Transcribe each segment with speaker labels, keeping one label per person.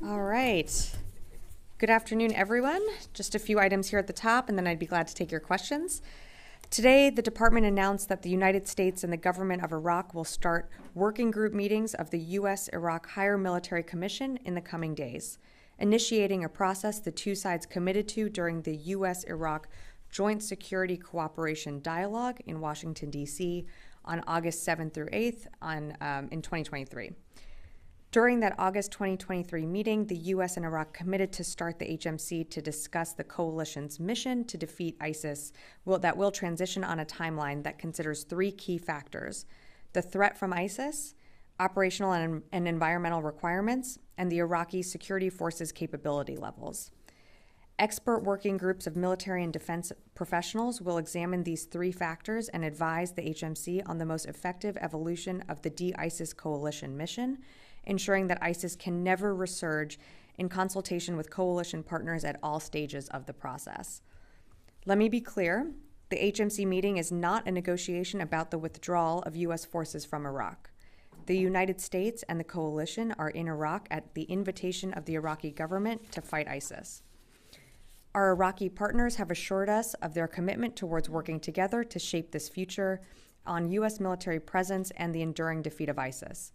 Speaker 1: All right. Good afternoon, everyone. Just a few items here at the top, and then I'd be glad to take your questions. Today, the department announced that the United States and the government of Iraq will start working group meetings of the U.S.-Iraq Higher Military Commission in the coming days, initiating a process the two sides committed to during the U.S.-Iraq Joint Security Cooperation Dialogue in Washington, D.C. on August 7th through 8th in 2023. During that August 2023 meeting, the U.S. and Iraq committed to start the HMC to discuss the coalition's mission to defeat ISIS that will transition on a timeline that considers three key factors: the threat from ISIS, operational and environmental requirements, and the Iraqi security forces' capability levels. Expert working groups of military and defense professionals will examine these three factors and advise the HMC on the most effective evolution of the de-ISIS coalition mission, ensuring that ISIS can never resurge, in consultation with coalition partners at all stages of the process. Let me be clear, the HMC meeting is not a negotiation about the withdrawal of U.S. forces from Iraq. The United States and the coalition are in Iraq at the invitation of the Iraqi government to fight ISIS. Our Iraqi partners have assured us of their commitment towards working together to shape this future on U.S. military presence and the enduring defeat of ISIS.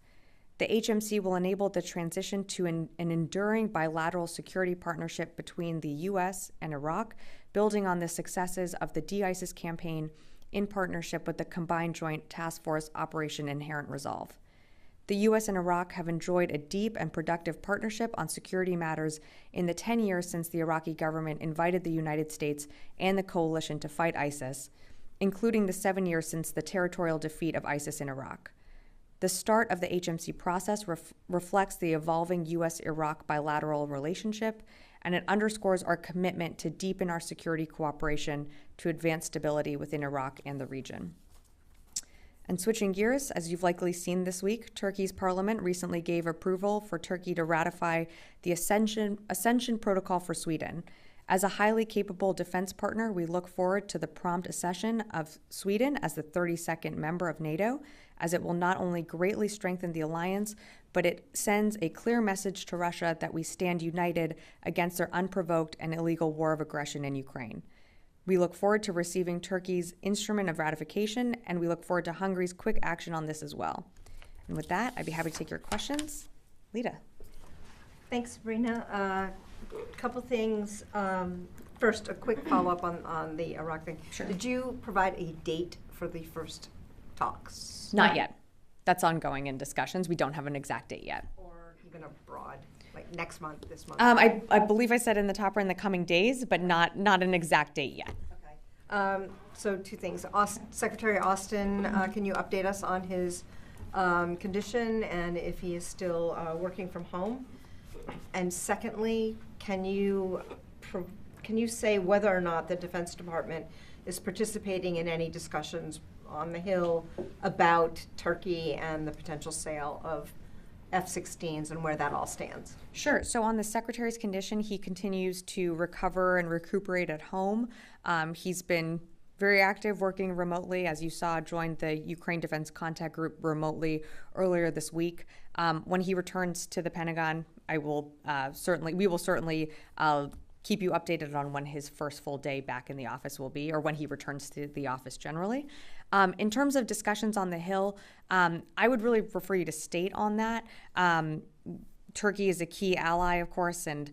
Speaker 1: The HMC will enable the transition to an enduring bilateral security partnership between the U.S. and Iraq, building on the successes of the de-ISIS campaign in partnership with the Combined Joint Task Force Operation Inherent Resolve. The U.S. and Iraq have enjoyed a deep and productive partnership on security matters in the 10 years since the Iraqi government invited the United States and the coalition to fight ISIS, including the 7 years since the territorial defeat of ISIS in Iraq. The start of the HMC process reflects the evolving U.S.-Iraq bilateral relationship, and it underscores our commitment to deepen our security cooperation to advance stability within Iraq and the region. And switching gears, as you've likely seen this week, Turkey's parliament recently gave approval for Turkey to ratify the Accession Protocol for Sweden. As a highly capable defense partner, we look forward to the prompt accession of Sweden as the 32nd member of NATO, as it will not only greatly strengthen the alliance, but it sends a clear message to Russia that we stand united against their unprovoked and illegal war of aggression in Ukraine. We look forward to receiving Turkey's instrument of ratification, and we look forward to Hungary's quick action on this as well. And with that, I'd be happy to take your questions. Lita.
Speaker 2: Thanks, Sabrina. Couple things. First, a quick follow-up on the Iraq thing.
Speaker 1: Sure.
Speaker 2: Did you provide a date for the first talks?
Speaker 1: Not yet. That's ongoing in discussions. We don't have an exact date yet.
Speaker 2: Or even abroad, like next month, this month?
Speaker 1: I believe I said in the top or in the coming days, but not an exact date yet.
Speaker 2: Okay. So two things. Secretary Austin, can you update us on his condition and if he is still working from home? And secondly, can you say whether or not the Defense Department is participating in any discussions on the Hill about Turkey and the potential sale of F-16s and where that all stands?
Speaker 1: Sure. So on the Secretary's condition, he continues to recover and recuperate at home. He's been very active working remotely, as you saw, joined the Ukraine Defense Contact Group remotely earlier this week. When he returns to the Pentagon, we will certainly keep you updated on when his first full day back in the office will be, or when he returns to the office generally. In terms of discussions on the Hill, I would really refer you to state on that. Turkey is a key ally, of course, and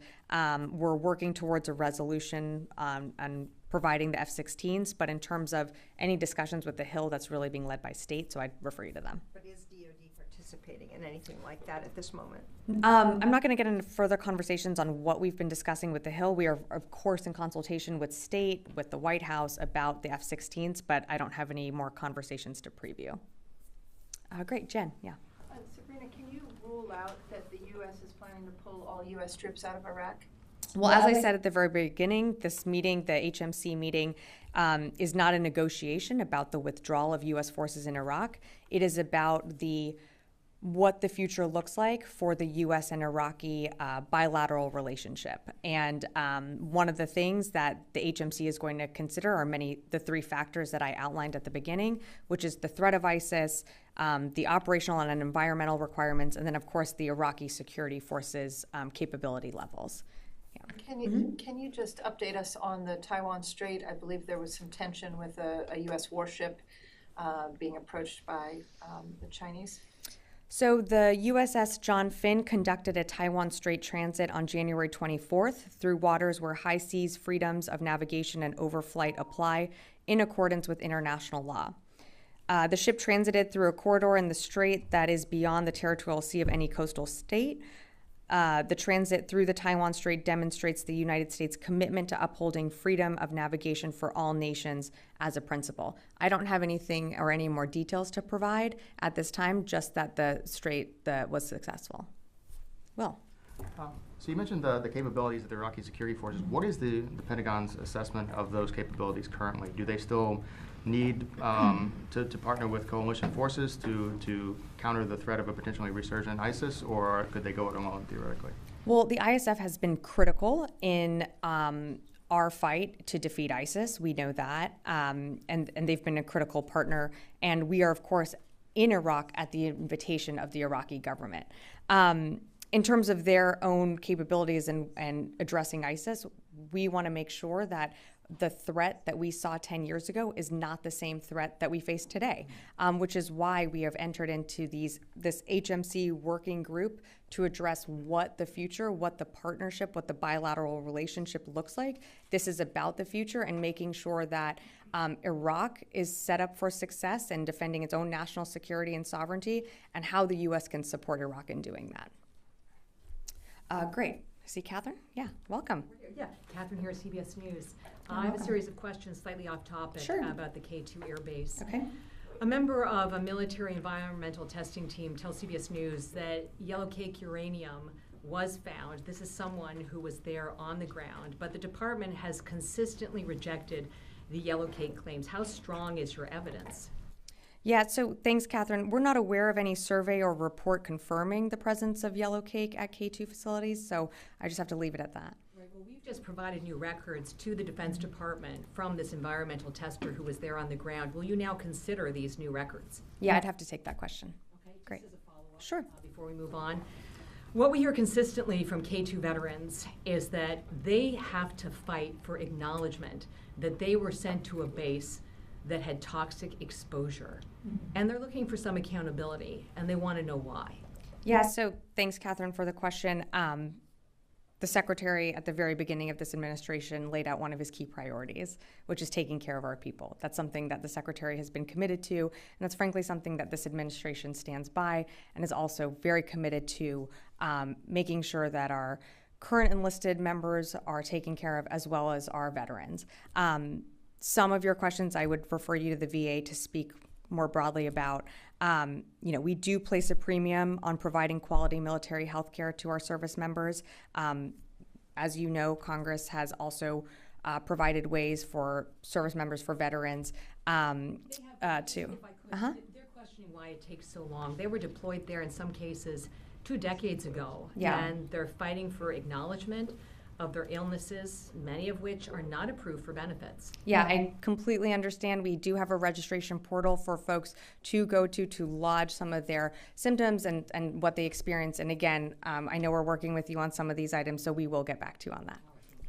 Speaker 1: we're working towards a resolution on providing the F-16s. But in terms of any discussions with the Hill, that's really being led by state, so I'd refer you to them.
Speaker 2: But is DoD participating in anything like that at this moment?
Speaker 1: I'm not going to get into further conversations on what we've been discussing with the Hill. We are, of course, in consultation with state, with the White House about the F-16s, but I don't have any more conversations to preview. Great, Jen, yeah.
Speaker 3: Sabrina, can you rule out that the U.S. is planning to pull all U.S. troops out of Iraq?
Speaker 1: Well, as I said at the very beginning, this meeting, the HMC meeting, is not a negotiation about the withdrawal of U.S. forces in Iraq. It is about what the future looks like for the U.S. and Iraqi bilateral relationship. And one of the things that the HMC is going to consider are the three factors that I outlined at the beginning, which is the threat of ISIS, the operational and environmental requirements, and then, of course, the Iraqi security forces capability levels.
Speaker 3: Can you just update us on the Taiwan Strait? I believe there was some tension with a U.S. warship being approached by the Chinese.
Speaker 1: So the USS John Finn conducted a Taiwan Strait transit on January 24th through waters where high seas freedoms of navigation and overflight apply in accordance with international law. The ship transited through a corridor in the strait that is beyond the territorial sea of any coastal state. The transit through the Taiwan Strait demonstrates the United States' commitment to upholding freedom of navigation for all nations as a principle. I don't have anything or any more details to provide at this time, just that the strait was successful. Will.
Speaker 4: So you mentioned the capabilities of the Iraqi security forces. What is the Pentagon's assessment of those capabilities currently? Do they still need to partner with coalition forces to counter the threat of a potentially resurgent ISIS, or could they go it alone theoretically?
Speaker 1: Well, the ISF has been critical in our fight to defeat ISIS. We know that, and they've been a critical partner. And we are, of course, in Iraq at the invitation of the Iraqi government. In terms of their own capabilities and addressing ISIS, we want to make sure that the threat that we saw 10 years ago is not the same threat that we face today, which is why we have entered into this HMC working group to address what the future, what the partnership, what the bilateral relationship looks like. This is about the future and making sure that Iraq is set up for success in defending its own national security and sovereignty, and how the U.S. can support Iraq in doing that. Great. I see Catherine? Yeah, welcome.
Speaker 5: Yeah, Catherine here, CBS News. I have a series of questions slightly off topic about the K2 Air Base.
Speaker 1: Okay.
Speaker 5: A member of a military environmental testing team tells CBS News that yellow cake uranium was found. This is someone who was there on the ground, but the department has consistently rejected the yellow cake claims. How strong is your evidence?
Speaker 1: Yeah, so thanks, Catherine. We're not aware of any survey or report confirming the presence of yellow cake at K2 facilities, so I just have to leave it at that.
Speaker 5: Right, well, we've just provided new records to the Defense Department from this environmental tester who was there on the ground. Will you now consider these new records?
Speaker 1: Yeah, I'd have to take that question.
Speaker 5: Okay,
Speaker 1: Great.
Speaker 5: Just as a follow-up,
Speaker 1: Sure.
Speaker 5: Before we move on. What we hear consistently from K2 veterans is that they have to fight for acknowledgement that they were sent to a base that had toxic exposure. And they're looking for some accountability, and they want to know why.
Speaker 1: Yeah, so thanks, Catherine, for the question. The Secretary at the very beginning of this administration laid out one of his key priorities, which is taking care of our people. That's something that the Secretary has been committed to, and that's frankly something that this administration stands by and is also very committed to making sure that our current enlisted members are taken care of, as well as our veterans. Some of your questions, I would refer you to the VA to speak more broadly about. We do place a premium on providing quality military health care to our service members. As you know, Congress has also provided ways for service members, for veterans, to.
Speaker 5: If I could, they're questioning why it takes so long. They were deployed there in some cases 2 decades ago, and they're fighting for acknowledgement of their illnesses, many of which are not approved for benefits.
Speaker 1: Yeah, I completely understand. We do have a registration portal for folks to go to lodge some of their symptoms and what they experience. And again, I know we're working with you on some of these items, so we will get back to you on that.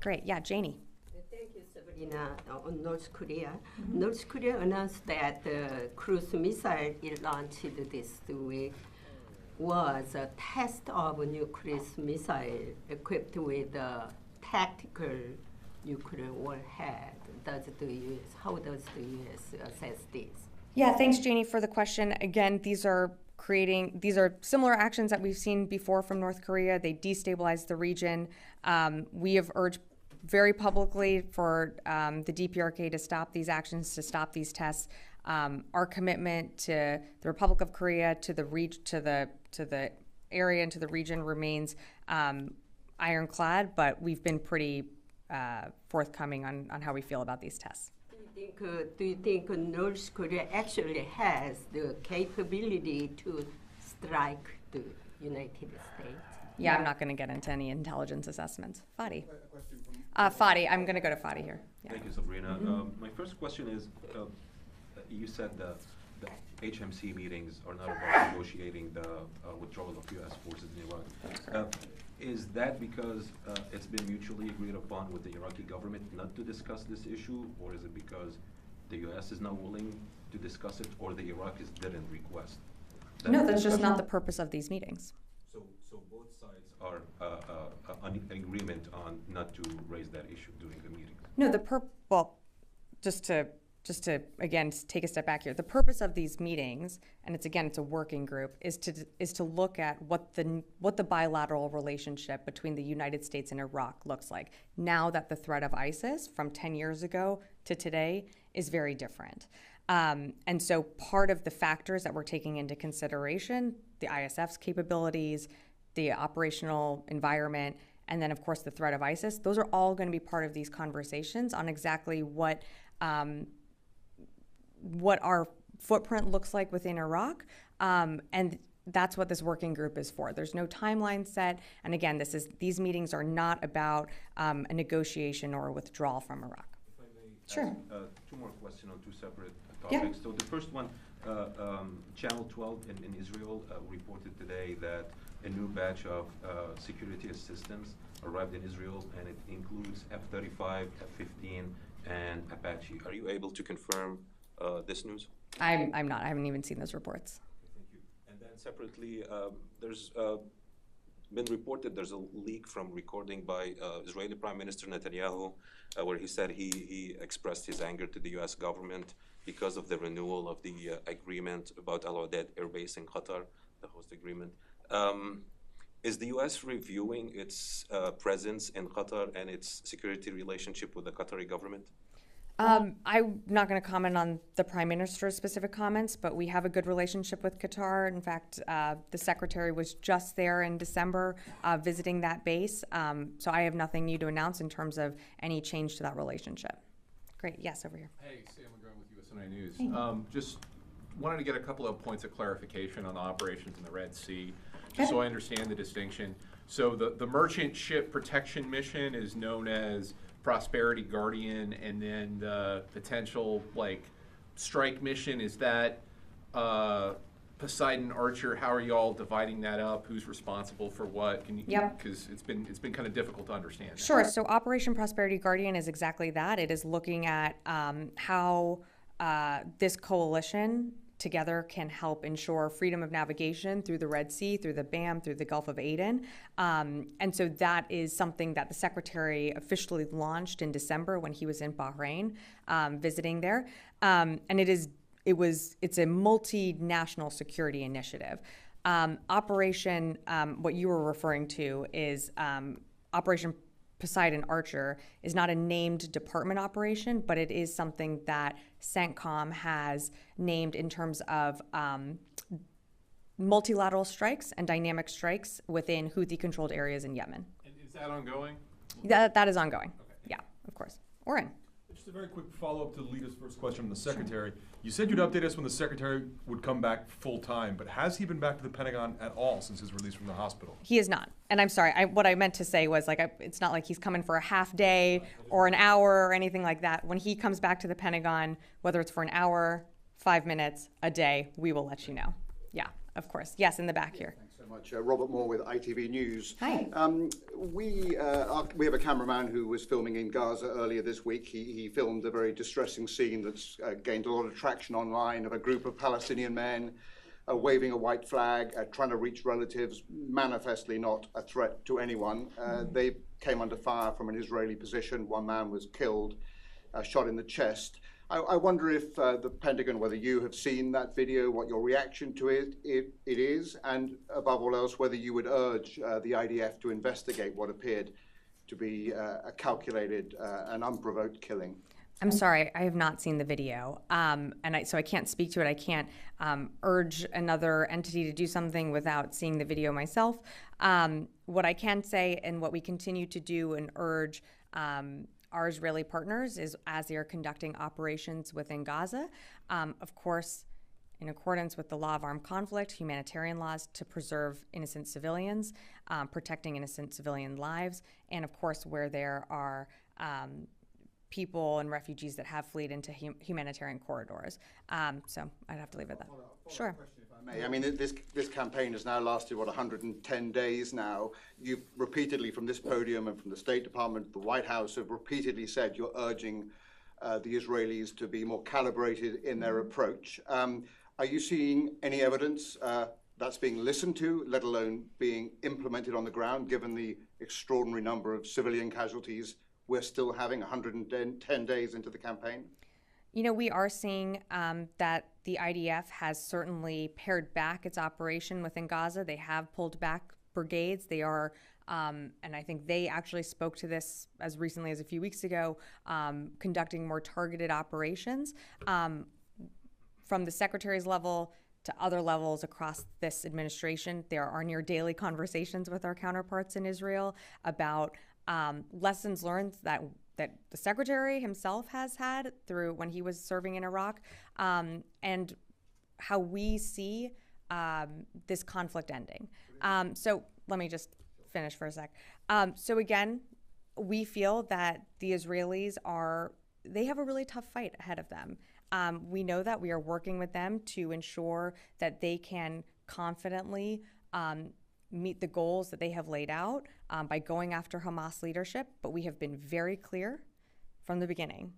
Speaker 1: Great. Yeah, Janie.
Speaker 6: Thank you, Sabrina. On North Korea. North Korea announced that the cruise missile it launched this week was a test of a new cruise missile equipped with tactical nuclear warhead. How does the U.S. assess this?
Speaker 1: Yeah, thanks, Janie, for the question. Again, these are similar actions that we've seen before from North Korea. They destabilize the region. We have urged very publicly for the DPRK to stop these actions, to stop these tests. Our commitment to the Republic of Korea, to the area and to the region remains ironclad, but we've been pretty forthcoming on how we feel about these tests.
Speaker 6: Do you think North Korea actually has the capability to strike the United States?
Speaker 1: Yeah, I'm not going to get into any intelligence assessments. Fadi. Fadi, I'm going to go to Fadi here. Yeah.
Speaker 7: Thank you, Sabrina. My first question is, you said that the HMC meetings are not about negotiating the withdrawal of U.S. forces in Iraq. Is that because it's been mutually agreed upon with the Iraqi government not to discuss this issue, or is it because the U.S. is not willing to discuss it, or the Iraqis didn't request?
Speaker 1: No, that's just not the purpose of these meetings.
Speaker 7: So both sides are in agreement on not to raise that issue during the meeting?
Speaker 1: No, well, just to again take a step back here, the purpose of these meetings, and it's a working group, is to look at what the bilateral relationship between the United States and Iraq looks like now that the threat of ISIS from 10 years ago to today is very different. And so part of the factors that we're taking into consideration, the ISF's capabilities, the operational environment, and then of course the threat of ISIS, those are all going to be part of these conversations on exactly what our footprint looks like within Iraq, and that's what this working group is for. There's no timeline set, and again, these meetings are not about a negotiation or a withdrawal from Iraq.
Speaker 7: If I may
Speaker 1: Sure.
Speaker 7: ask, two more questions on two separate
Speaker 1: Yeah.
Speaker 7: topics. So the first one, Channel 12 in Israel reported today that a new batch of security assistance arrived in Israel, and it includes F-35, F-15, and Apache. Are you able to confirm this news?
Speaker 1: I'm not. I haven't even seen those reports.
Speaker 7: Thank you. And then separately, there's been reported there's a leak from recording by Israeli Prime Minister Netanyahu, where he said he expressed his anger to the U.S. government because of the renewal of the agreement about Al Udeid Air Base in Qatar, the host agreement. Is the U.S. reviewing its presence in Qatar and its security relationship with the Qatari government?
Speaker 1: I'm not going to comment on the Prime Minister's specific comments, but we have a good relationship with Qatar. In fact, the Secretary was just there in December visiting that base. So I have nothing new to announce in terms of any change to that relationship. Great. Yes, over here.
Speaker 8: Hey, Sam McGrone with USNI News. Just wanted to get a couple of points of clarification on the operations in the Red Sea, just so I understand the distinction. So the merchant ship protection mission is known as Prosperity Guardian, and then the potential strike mission, is that Poseidon Archer? How are you all dividing that up? Who's responsible for what? Can you?
Speaker 1: Yep.
Speaker 8: Because it's been kind of difficult to understand.
Speaker 1: Sure. So Operation Prosperity Guardian is exactly that. It is looking at how this coalition together can help ensure freedom of navigation through the Red Sea, through the BAM, through the Gulf of Aden. And so that is something that the Secretary officially launched in December when he was in Bahrain visiting there. And it's a multinational security initiative. Operation, what you were referring to is Operation Poseidon Archer is not a named department operation, but it is something that CENTCOM has named in terms of multilateral strikes and dynamic strikes within Houthi-controlled areas in Yemen.
Speaker 8: And is that ongoing?
Speaker 1: That is ongoing.
Speaker 8: Okay.
Speaker 1: Yeah, of course. Oren.
Speaker 9: Just a very quick follow-up to Lita's first question from the Secretary. You said you'd update us when the Secretary would come back full-time, but has he been back to the Pentagon at all since his release from the hospital?
Speaker 1: He is not. And I'm sorry, what I meant to say was it's not like he's coming for a half day or an hour or anything like that. When he comes back to the Pentagon, whether it's for an hour, 5 minutes, a day, we will let you know. Yeah, of course. Yes, in the back here.
Speaker 10: Thanks so much. Robert Moore with ITV News.
Speaker 1: Hi.
Speaker 10: We have a cameraman who was filming in Gaza earlier this week. He filmed a very distressing scene that's gained a lot of traction online of a group of Palestinian men waving a white flag, trying to reach relatives, manifestly not a threat to anyone. They came under fire from an Israeli position. One man was killed, shot in the chest. I wonder if the Pentagon, whether you have seen that video, what your reaction to it is, and above all else, whether you would urge the IDF to investigate what appeared to be a calculated and unprovoked killing.
Speaker 1: I'm sorry, I have not seen the video, so I can't speak to it. I can't urge another entity to do something without seeing the video myself. What I can say, and what we continue to do and urge our Israeli partners, is as they are conducting operations within Gaza, of course, in accordance with the law of armed conflict, humanitarian laws, to preserve innocent civilians, protecting innocent civilian lives, and of course where there are people and refugees that have fled into humanitarian corridors. So I'd have to leave it at that. Sure.
Speaker 10: Question, if I may. I mean, this campaign has now lasted, 110 days now. You've repeatedly, from this podium and from the State Department, the White House, have repeatedly said you're urging the Israelis to be more calibrated in their approach. Are you seeing any evidence that's being listened to, let alone being implemented on the ground, given the extraordinary number of civilian casualties we're still having 110 days into the campaign?
Speaker 1: You know, we are seeing that the IDF has certainly pared back its operation within Gaza. They have pulled back brigades. They are, and I think they actually spoke to this as recently as a few weeks ago, conducting more targeted operations. From the secretary's level to other levels across this administration, there are near daily conversations with our counterparts in Israel about lessons learned that the secretary himself has had through when he was serving in Iraq, and how we see this conflict ending. So let me just finish for a sec. So again, we feel that the Israelis they have a really tough fight ahead of them. We know that we are working with them to ensure that they can confidently meet the goals that they have laid out by going after Hamas leadership. But we have been very clear from the beginning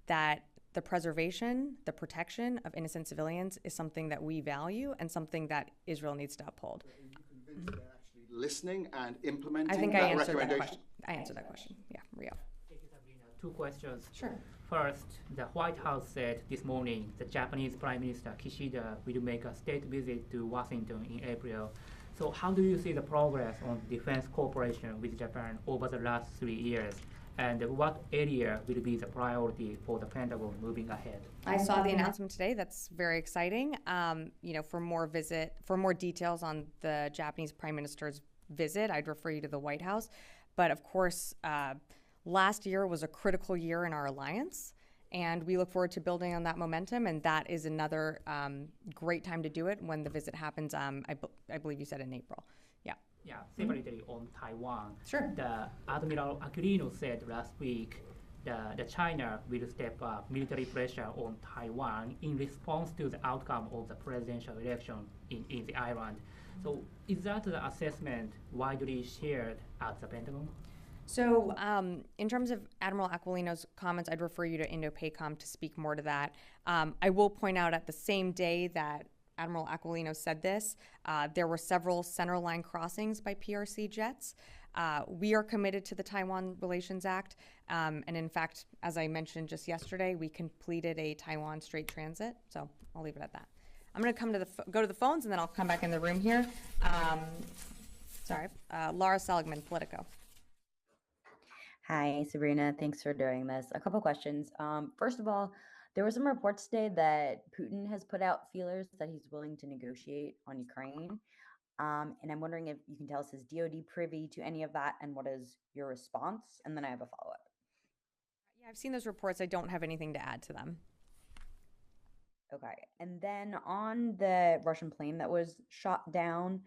Speaker 1: that the preservation, the protection of innocent civilians is something that we value and something that Israel needs to uphold.
Speaker 10: Are you convinced they're actually listening and implementing
Speaker 1: I think
Speaker 10: that
Speaker 1: I answered that
Speaker 10: recommendation?
Speaker 1: question. I answered that question. Yeah, Rio.
Speaker 11: Thank you, Sabrina. 2 questions.
Speaker 1: Sure.
Speaker 11: First, the White House said this morning the Japanese Prime Minister Kishida will make a state visit to Washington in April. So how do you see the progress on defense cooperation with Japan over the last 3 years? And what area will be the priority for the Pentagon moving ahead?
Speaker 1: I saw the announcement today. That's very exciting. For more details on the Japanese Prime Minister's visit, I'd refer you to the White House. But of course, last year was a critical year in our alliance, and we look forward to building on that momentum. And that is another great time to do it when the visit happens. I believe you said in April. Yeah.
Speaker 11: Yeah, separately on Taiwan.
Speaker 1: Sure.
Speaker 11: The Admiral Aquilino said last week that China will step up military pressure on Taiwan in response to the outcome of the presidential election in the island. So is that the assessment widely shared at the Pentagon?
Speaker 1: So in terms of Admiral Aquilino's comments, I'd refer you to Indo-PACOM to speak more to that. I will point out at the same day that Admiral Aquilino said this, there were several centerline crossings by PRC jets. We are committed to the Taiwan Relations Act. And in fact, as I mentioned just yesterday, we completed a Taiwan straight transit. So I'll leave it at that. I'm going to go to the phones, and then I'll come back in the room here. Laura Seligman, Politico.
Speaker 12: Hi, Sabrina. Thanks for doing this. A couple questions. First of all, there were some reports today that Putin has put out feelers that he's willing to negotiate on Ukraine. And I'm wondering if you can tell us, is DOD privy to any of that, and what is your response? And then I have a follow-up.
Speaker 1: Yeah, I've seen those reports. I don't have anything to add to them.
Speaker 12: Okay. And then on the Russian plane that was shot down,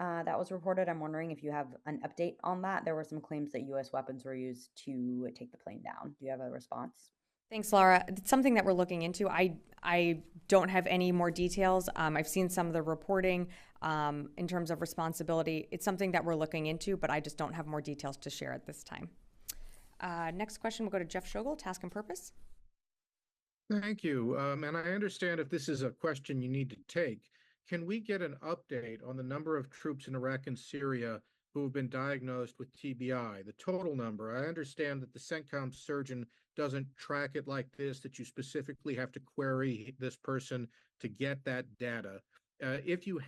Speaker 12: that was reported, I'm wondering if you have an update on that. There were some claims that U.S. weapons were used to take the plane down. Do you have a response?
Speaker 1: Thanks, Laura. It's something that we're looking into. I don't have any more details. I've seen some of the reporting in terms of responsibility. It's something that we're looking into, but I just don't have more details to share at this time. Next question, we'll go to Jeff Schogel, Task and Purpose.
Speaker 13: Thank you. And I understand if this is a question you need to take, can we get an update on the number of troops in Iraq and Syria who have been diagnosed with TBI, the total number? I understand that the CENTCOM surgeon doesn't track it like this, that you specifically have to query this person to get that data. If you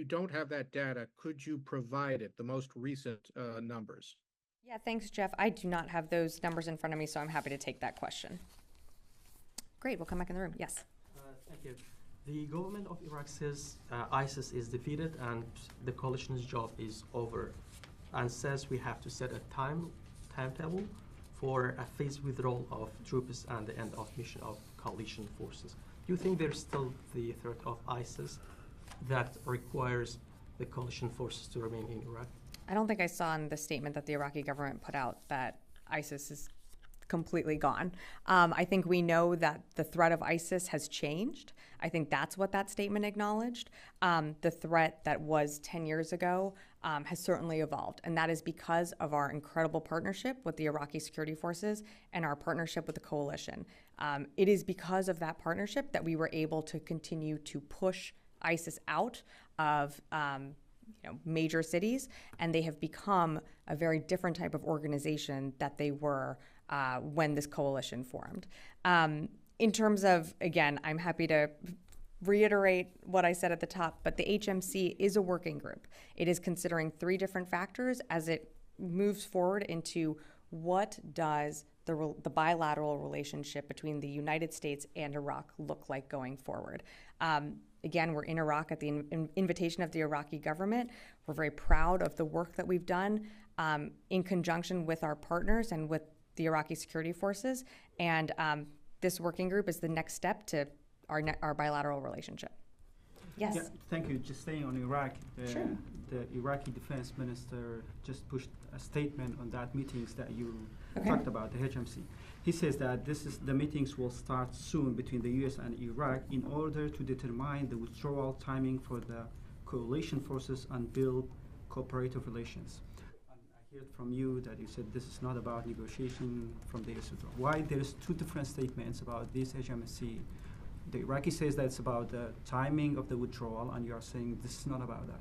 Speaker 13: don't have that data, could you provide it, the most recent numbers?
Speaker 1: Yeah, thanks, Jeff. I do not have those numbers in front of me, so I'm happy to take that question. Great, we'll come back in the room. Yes.
Speaker 14: Thank you. The government of Iraq says ISIS is defeated and the coalition's job is over, and says we have to set a timetable for a phased withdrawal of troops and the end of mission of coalition forces. Do you think there's still the threat of ISIS that requires the coalition forces to remain in Iraq?
Speaker 1: I don't think I saw in the statement that the Iraqi government put out that ISIS is completely gone. I think we know that the threat of ISIS has changed. I think that's what that statement acknowledged. The threat that was 10 years ago has certainly evolved, and that is because of our incredible partnership with the Iraqi security forces and our partnership with the coalition. It is because of that partnership that we were able to continue to push ISIS out of major cities, and they have become a very different type of organization that they were when this coalition formed. In terms of, again, I'm happy to reiterate what I said at the top, but the HMC is a working group. It is considering 3 different factors as it moves forward into what does the bilateral relationship between the United States and Iraq look like going forward. Again, we're in Iraq at the invitation of the Iraqi government. We're very proud of the work that we've done in conjunction with our partners and with the Iraqi security forces. And this working group is the next step to our bilateral relationship. Yes.
Speaker 15: Yeah, thank you. Just staying on Iraq,
Speaker 1: Sure.
Speaker 15: The Iraqi defense minister just pushed a statement on that meetings that you
Speaker 1: Okay.
Speaker 15: talked about, the HMC. He says that the meetings will start soon between the U.S. and Iraq in order to determine the withdrawal timing for the coalition forces and build cooperative relations. And I heard from you that you said this is not about negotiation from the U.S. withdrawal. Why there's 2 different statements about this HMC? The Iraqi says that it's about the timing of the withdrawal, and you are saying this is not about that.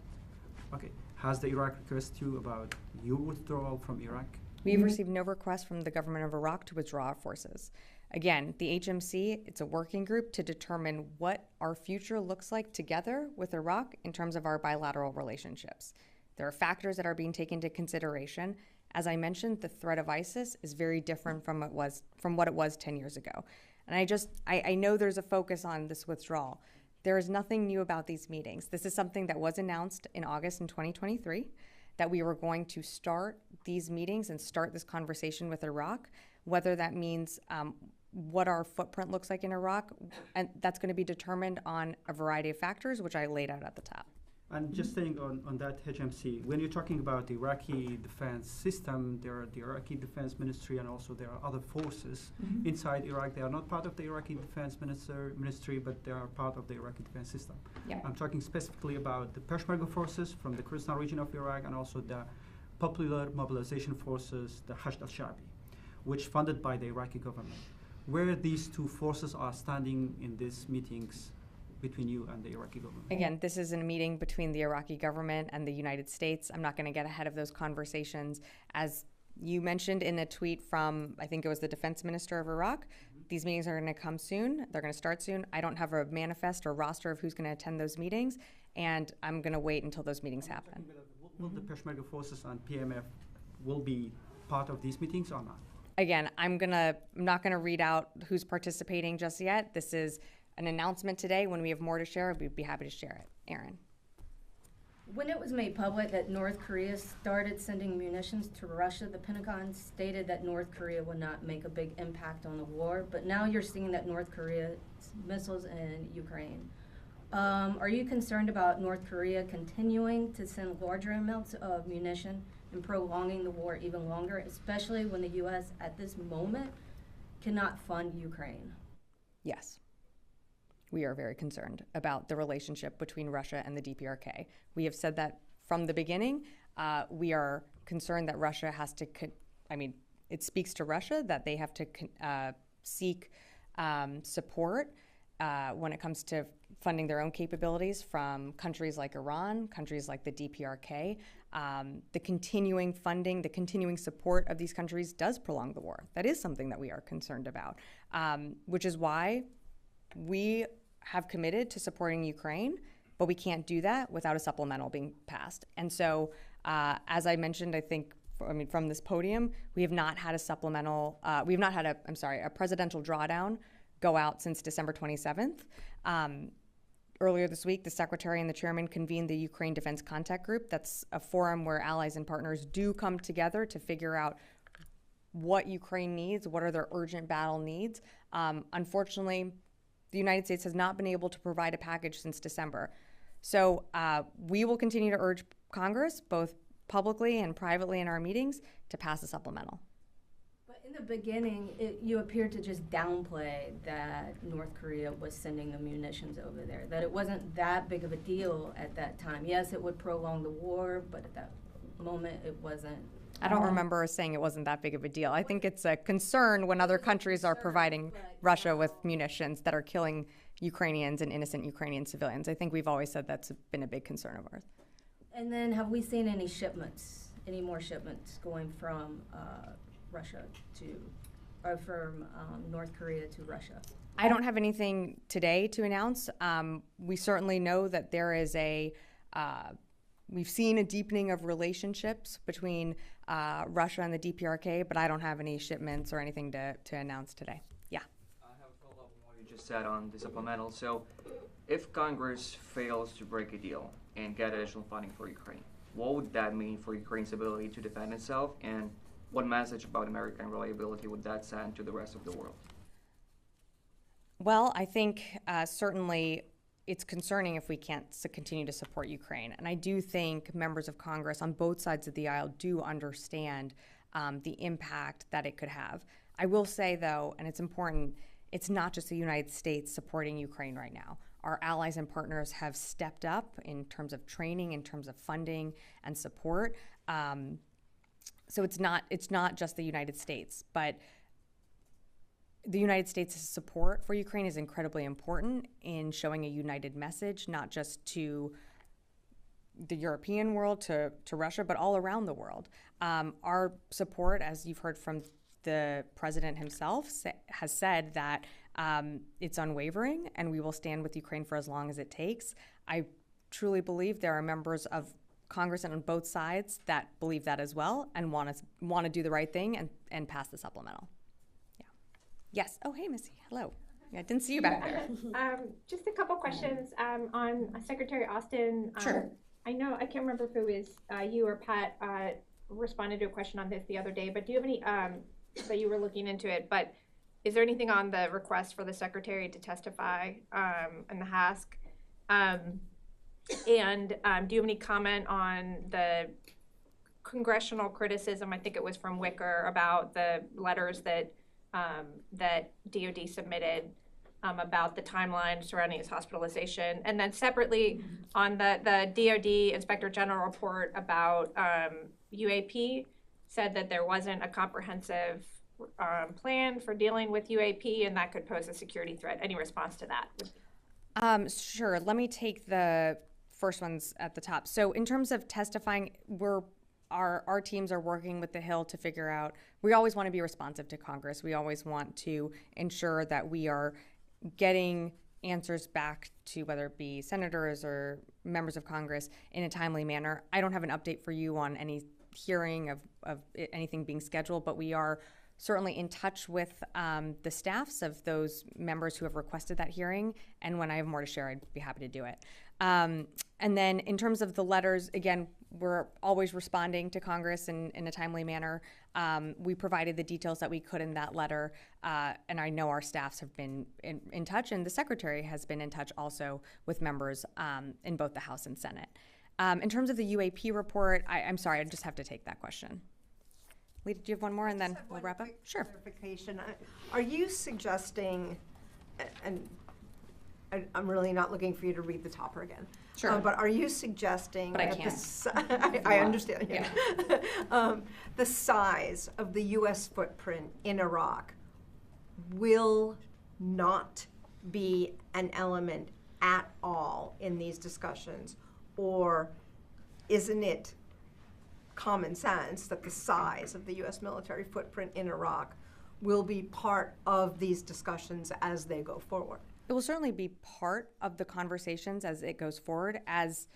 Speaker 15: Okay. Has the Iraq requested you about your withdrawal from Iraq?
Speaker 1: We've received no request from the government of Iraq to withdraw our forces. Again, the HMC, it's a working group to determine what our future looks like together with Iraq in terms of our bilateral relationships. There are factors that are being taken into consideration. As I mentioned, the threat of ISIS is very different from what it was 10 years ago. And I know there's a focus on this withdrawal. There is nothing new about these meetings. This is something that was announced in August in 2023, that we were going to start these meetings and start this conversation with Iraq, whether that means what our footprint looks like in Iraq, and that's going to be determined on a variety of factors, which I laid out at the top.
Speaker 15: And just staying on that HMC, when you're talking about the Iraqi defense system, there are the Iraqi Defense Ministry and also there are other forces inside Iraq. They are not part of the Iraqi Defense Ministry, but they are part of the Iraqi defense system.
Speaker 1: Yeah.
Speaker 15: I'm talking specifically about the Peshmerga forces from the Kurdistan region of Iraq and also the Popular Mobilization Forces, the Hashd al-Shabi, which funded by the Iraqi government. Where these 2 forces are standing in these meetings between you and the Iraqi government?
Speaker 1: Again, this is a meeting between the Iraqi government and the United States. I'm not going to get ahead of those conversations. As you mentioned in a tweet from, I think it was the defense minister of Iraq, these meetings are going to come soon. They're going to start soon. I don't have a manifest or roster of who's going to attend those meetings, and I'm going to wait until those meetings happen.
Speaker 15: Will the Peshmerga forces and PMF will be part of these meetings or not?
Speaker 1: Again, I'm not going to read out who's participating just yet. This is an announcement today. When we have more to share, we'd be happy to share it. Aaron.
Speaker 16: When it was made public that North Korea started sending munitions to Russia, the Pentagon stated that North Korea would not make a big impact on the war, but now you're seeing that North Korea's missiles in Ukraine. Are you concerned about North Korea continuing to send larger amounts of munition and prolonging the war even longer, especially when the U.S. at this moment cannot fund Ukraine?
Speaker 1: Yes. We are very concerned about the relationship between Russia and the DPRK. We have said that from the beginning. We are concerned that Russia has to, it speaks to Russia that they have to seek support when it comes to funding their own capabilities from countries like Iran, countries like the DPRK. The continuing funding, the continuing support of these countries does prolong the war. That is something that we are concerned about, which is why we have committed to supporting Ukraine, but we can't do that without a supplemental being passed. And so, as I mentioned, from this podium, we have not had a supplemental, we have not had a presidential drawdown go out since December 27th. Earlier this week, the Secretary and the Chairman convened the Ukraine Defense Contact Group. That's a forum where allies and partners do come together to figure out what Ukraine needs, what are their urgent battle needs. Unfortunately, the United States has not been able to provide a package since December. So we will continue to urge Congress, both publicly and privately in our meetings, to pass a supplemental.
Speaker 16: But In the beginning, you appeared to just downplay that North Korea was sending the munitions over there, that it wasn't that big of a deal at that time. Yes, it would prolong the war, but at that moment, it wasn't.
Speaker 1: I don't remember saying it wasn't that big of a deal. I think it's a concern when other countries are providing Russia with munitions that are killing Ukrainians and innocent Ukrainian civilians. I think we've always said that's been a big concern of ours.
Speaker 16: And then have we seen any more shipments going from Russia or from North Korea to Russia?
Speaker 1: I don't have anything today to announce. We certainly know that there is we've seen a deepening of relationships between Russia and the DPRK, but I don't have any shipments or anything to announce today. Yeah.
Speaker 17: I have a follow-up on what you just said on the supplemental. So if Congress fails to break a deal and get additional funding for Ukraine, what would that mean for Ukraine's ability to defend itself, and what message about American reliability would that send to the rest of the world?
Speaker 1: Well, I think certainly it's concerning if we can't continue to support Ukraine. And I do think members of Congress on both sides of the aisle do understand the impact that it could have. I will say, though, and it's important, it's not just the United States supporting Ukraine right now. Our allies and partners have stepped up in terms of training, in terms of funding and support. So it's not just the United States, but the United States' support for Ukraine is incredibly important in showing a united message, not just to the European world, to Russia, but all around the world. Our support, as you've heard from the president himself, has said that it's unwavering, and we will stand with Ukraine for as long as it takes. I truly believe there are members of Congress and on both sides that believe that as well and want to do the right thing and pass the supplemental. Yeah. Yes. Oh, hey, Missy. Hello. Yeah, I didn't see you back there.
Speaker 18: Just a couple questions on Secretary Austin.
Speaker 1: Sure.
Speaker 18: I know, I can't remember if it was you or Pat responded to a question on this the other day, but do you have any, that you were looking into it, but is there anything on the request for the Secretary to testify in the HASC? And do you have any comment on the congressional criticism, I think it was from Wicker, about the letters that that DOD submitted about the timeline surrounding his hospitalization? And then separately on the DOD Inspector General report about UAP, said that there wasn't a comprehensive plan for dealing with UAP and that could pose a security threat. Any response to that?
Speaker 1: Sure. Let me take the first ones at the top. So in terms of testifying, our teams are working with the Hill to figure out, we always want to be responsive to Congress. We always want to ensure that we are getting answers back to whether it be senators or members of Congress in a timely manner. I don't have an update for you on any hearing of anything being scheduled, but we are certainly in touch with the staffs of those members who have requested that hearing. And when I have more to share, I'd be happy to do it. And then in terms of the letters, again, we're always responding to Congress in a timely manner. We provided the details that we could in that letter, and I know our staffs have been in touch, and the Secretary has been in touch also with members in both the House and Senate. In terms of the UAP report, I'm sorry, I just have to take that question. Lita, do you have one more, and then we'll wrap up? Sure.
Speaker 2: Clarification. Are you suggesting, and I'm really not looking for you to read the topper again.
Speaker 1: Sure.
Speaker 2: But are you suggesting
Speaker 1: but I
Speaker 2: that
Speaker 1: can.
Speaker 2: I understand. Yeah. The size of the U.S. footprint in Iraq will not be an element at all in these discussions, or isn't it common sense that the size of the U.S. military footprint in Iraq will be part of these discussions as they go forward?
Speaker 1: It will certainly be part of the conversations as it goes forward, as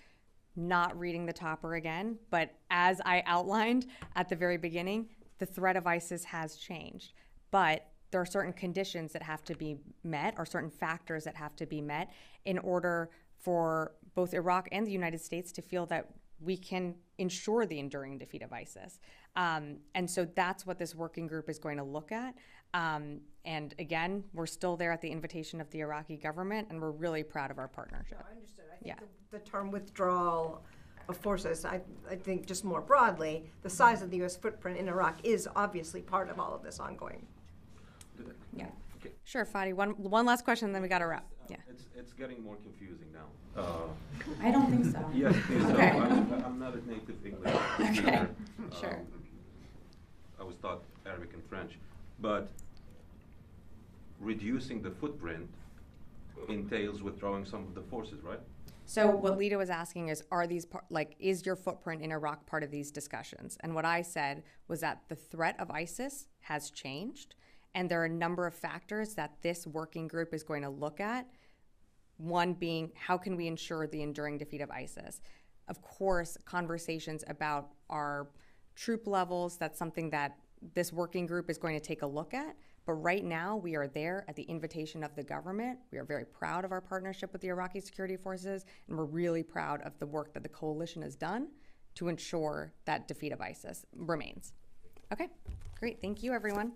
Speaker 1: not reading the topper again, but as I outlined at the very beginning, the threat of ISIS has changed. But there are certain conditions that have to be met, or certain factors that have to be met in order for both Iraq and the United States to feel that we can ensure the enduring defeat of ISIS. And so that's what this working group is going to look at. And again, we're still there at the invitation of the Iraqi government, and we're really proud of our partnership.
Speaker 2: No, I understood. I think the term withdrawal of forces. I think just more broadly, the size of the U.S. footprint in Iraq is obviously part of all of this ongoing.
Speaker 1: Yeah. Sure, Fadi. One last question, and then we got to wrap. Yeah.
Speaker 7: It's getting more confusing now.
Speaker 1: I don't think so.
Speaker 7: Yes, it is.
Speaker 1: Okay.
Speaker 7: I'm not a native English speaker.
Speaker 1: Okay. Sure.
Speaker 7: I was taught Arabic and French, but reducing the footprint entails withdrawing some of the forces, right?
Speaker 1: So what Lita was asking is, are these is your footprint in Iraq part of these discussions? And what I said was that the threat of ISIS has changed, and there are a number of factors that this working group is going to look at. One being, how can we ensure the enduring defeat of ISIS? Of course, conversations about our troop levels, that's something that this working group is going to take a look at. But right now, we are there at the invitation of the government. We are very proud of our partnership with the Iraqi security forces, and we're really proud of the work that the coalition has done to ensure that defeat of ISIS remains. Okay, great. Thank you, everyone.